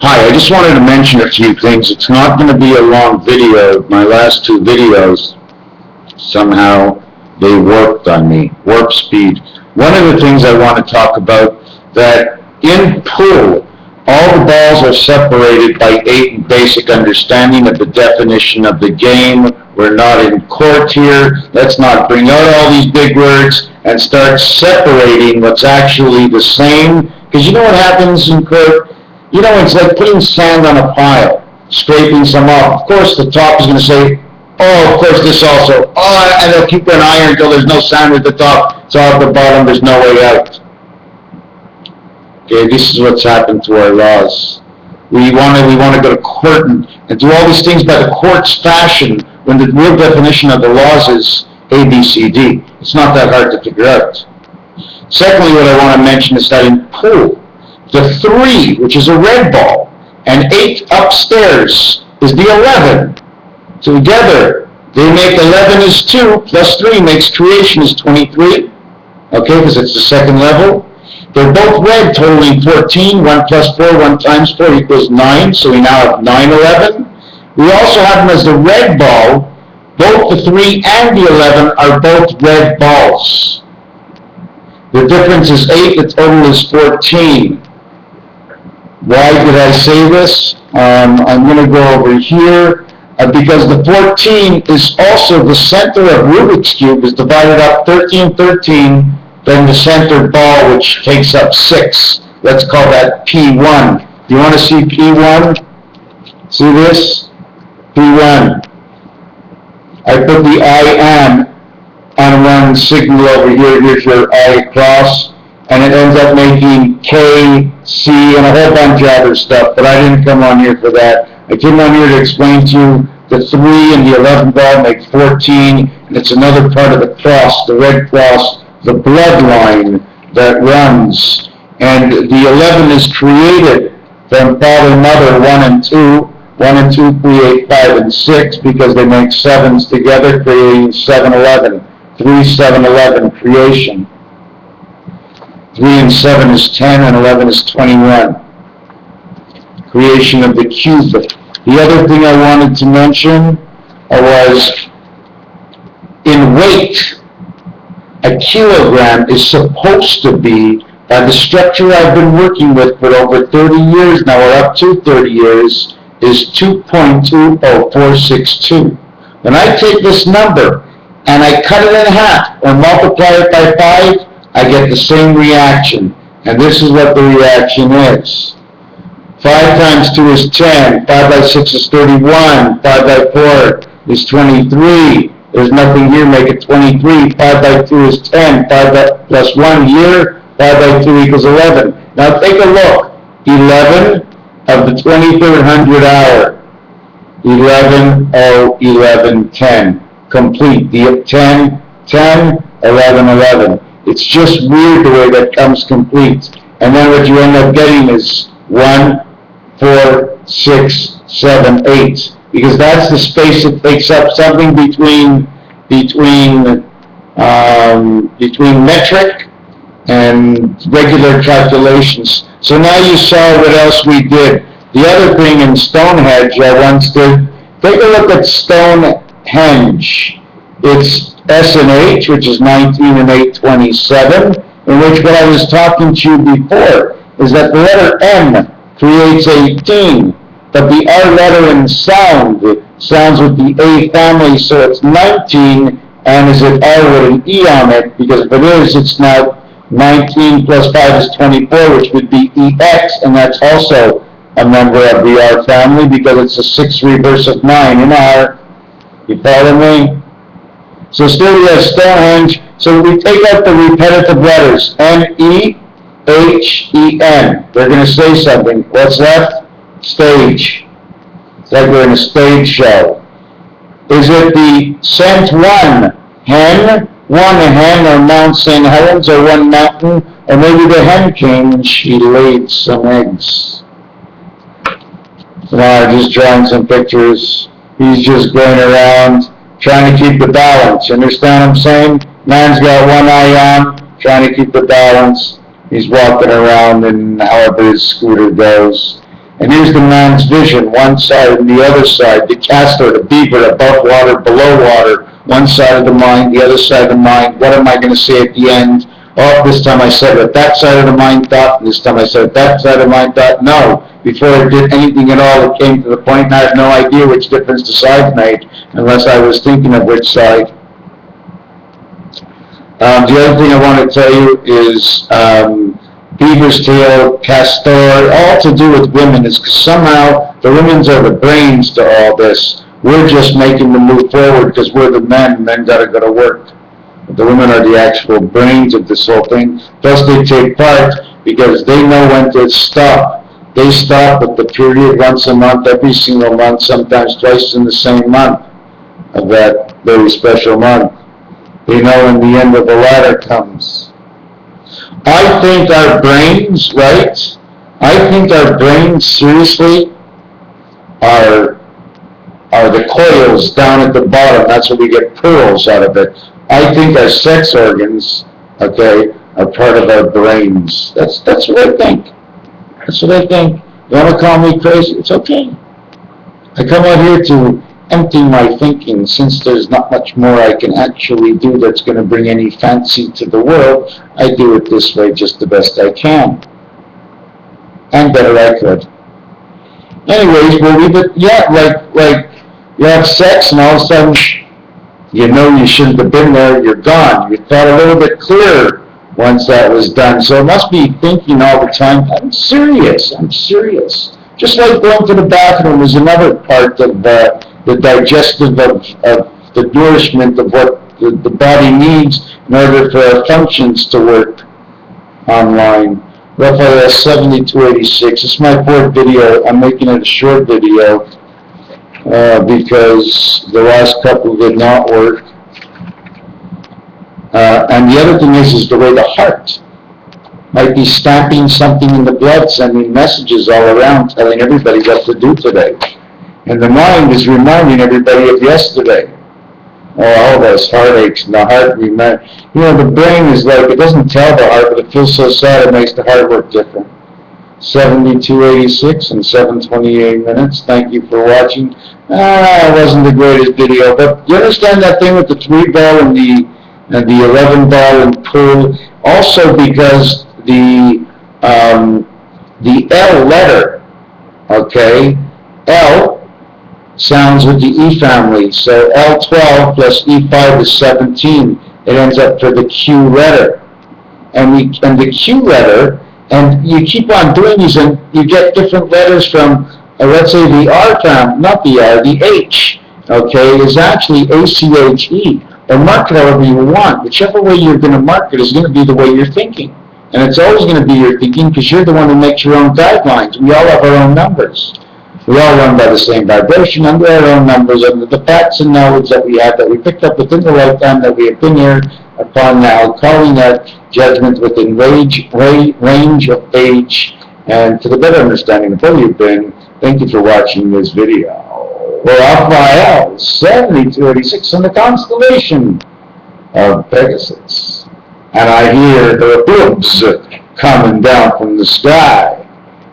Hi, I just wanted to mention a few things. It's not going to be a long video. My last two videos, somehow they warped on me, warp speed. One of the things I want to talk about, that in pool, all the balls are separated by 8 basic understanding of the definition of the game. We're not in court here. Let's not bring out all these big words and start separating what's actually the same. Because you know what happens in court? You know, it's like putting sand on a pile, scraping some off. Of course, the top is going to say, oh, of course, this also. Oh, and they'll keep an iron until there's no sand at the top. It's all at the bottom. There's no way out. Okay, this is what's happened to our laws. We want to go to court and do all these things by the court's fashion when the real definition of the laws is A, B, C, D. It's not that hard to figure out. Secondly, what I want to mention is that in pool, the 3, which is a red ball, and 8 upstairs is the 11. Together, they make 11 is 2, plus 3 makes creation is 23. Okay, because it's the second level. They're both red, totaling 14. 1 plus 4, 1 times 4 equals 9. So we now have 9, 11. We also have them as the red ball. Both the 3 and the 11 are both red balls. The difference is 8. The total is 14. Why did I say this? I'm going to go over here because the 14 is also the center of Rubik's Cube is divided up 13, 13, then the center ball, which takes up 6. Let's call that P1. You want to see P1? See this? P1. I put the I am on one signal over here. Here's your I cross. And it ends up making K, C, and a whole bunch of other stuff, but I didn't come on here for that. I came on here to explain to you the 3 and the 11 ball make 14, and it's another part of the cross, the red cross, the bloodline that runs. And the 11 is created from father, mother, 1 and 2. 1 and 2 create 5 and 6 because they make 7s together, creating 7, 11. 3, 7, 11, creation. 3 and 7 is 10, and 11 is 21. Creation of the cube. The other thing I wanted to mention was in weight, a kilogram is supposed to be, by the structure I've been working with for over 30 years now, or up to 30 years, is 2.20462. When I take this number and I cut it in half or multiply it by 5, I get the same reaction, and this is what the reaction is. 5 times 2 is 10, 5 by 6 is 31, 5 by 4 is 23, there's nothing here, make it 23, 5 by 2 is 10, 5 by plus 1 here, 5 by 2 equals 11. Now take a look, 11 of the 23rd hundred hour, 11, 0, 11, 10, complete, the 10, 10, 11, 11. It's just weird the way that comes complete. And then what you end up getting is 1, 4, 6, 7, 8. Because that's the space that takes up something between metric and regular calculations. So now you saw what else we did. The other thing in Stonehenge I once did, take a look at Stonehenge. It's S and H, which is 19 and 8, 27, in which what I was talking to you before is that the letter M creates 18, but the R letter in sound sounds with the A family, so it's 19, and is it R with an E on it? Because if it is, it's now 19 plus 5 is 24, which would be EX, and that's also a member of the R family because it's a 6 reverse of 9 in R. You follow me? So still we have Stonehenge. So we take out the repetitive letters, M-E-H-E-N. They're going to say something. What's left? Stage. It's like we're in a stage show. Is it the St. One hen? One hen, or Mount St. Helens, or one mountain? Or maybe the hen came and she laid some eggs. Now just drawing some pictures. He's just going around trying to keep the balance. You understand what I'm saying? Man's got one eye on, trying to keep the balance. He's walking around and however his scooter goes. And here's the man's vision, one side and the other side, the castor, the beaver, above water, below water, one side of the mind, the other side of the mind. What am I going to say at the end? Oh, this time I said what that side of the mind thought, and this time I said that side of the mind thought. No, before I did anything at all, it came to the point, and I have no idea which difference the sides made, unless I was thinking of which side. The other thing I want to tell you is beaver's tail, castor, all to do with women, is because somehow the women's are the brains to all this. We're just making them move forward because we're the men. Men got to go to work. The women are the actual brains of this whole thing. Plus, they take part because they know when to stop. They stop at the period once a month, every single month, sometimes twice in the same month of that very special month. They know when the end of the ladder comes. I think our brains, right? I think our brains, seriously, are the coils down at the bottom. That's where we get pearls out of it. I think our sex organs, okay, are part of our brains. That's what I think. That's what I think. You want to call me crazy? It's okay. I come out here to empty my thinking, since there's not much more I can actually do that's going to bring any fancy to the world. I do it this way just the best I can. And better I could. Anyways, we'll leave it, yeah, like you have sex and all of a sudden, you know you shouldn't have been there, you're gone. You thought a little bit clearer once that was done. So it must be thinking all the time, I'm serious. Just like going to the bathroom is another part of the digestive of the nourishment of what the body needs in order for our functions to work online. Raphael 7286. It's my fourth video. I'm making it a short video because the last couple did not work. And the other thing is the way the heart might be stamping something in the blood, sending messages all around, telling everybody what to do today. And the mind is reminding everybody of yesterday. All those heartaches and the heart, the brain is like, it doesn't tell the heart, but it feels so sad it makes the heart work different. 7286 and 728 minutes. Thank you for watching. It wasn't the greatest video, but you understand that thing with the 3 ball and the 11 ball and pool? Also because the L letter, okay, L sounds with the E family, so L12 plus E5 is 17. It ends up for the Q letter, and the Q letter, and you keep on doing these, and you get different letters from, let's say the R family, not the R, the H, okay, is actually ACHE, or mark it however you want. Whichever way you're going to mark it is going to be the way you're thinking, and it's always going to be your thinking because you're the one who makes your own guidelines. We all have our own numbers. We all run by the same vibration, under our own numbers, under the facts and knowledge that we have, that we picked up within the lifetime that we have been here upon now, calling that judgment within range of age, and to the better understanding of where you've been. Thank you for watching this video. We're off by 7286 in the constellation of Pegasus. And I hear the boobs coming down from the sky.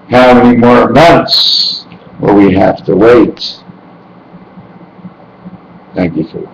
How many more months will we have to wait? Thank you for watching.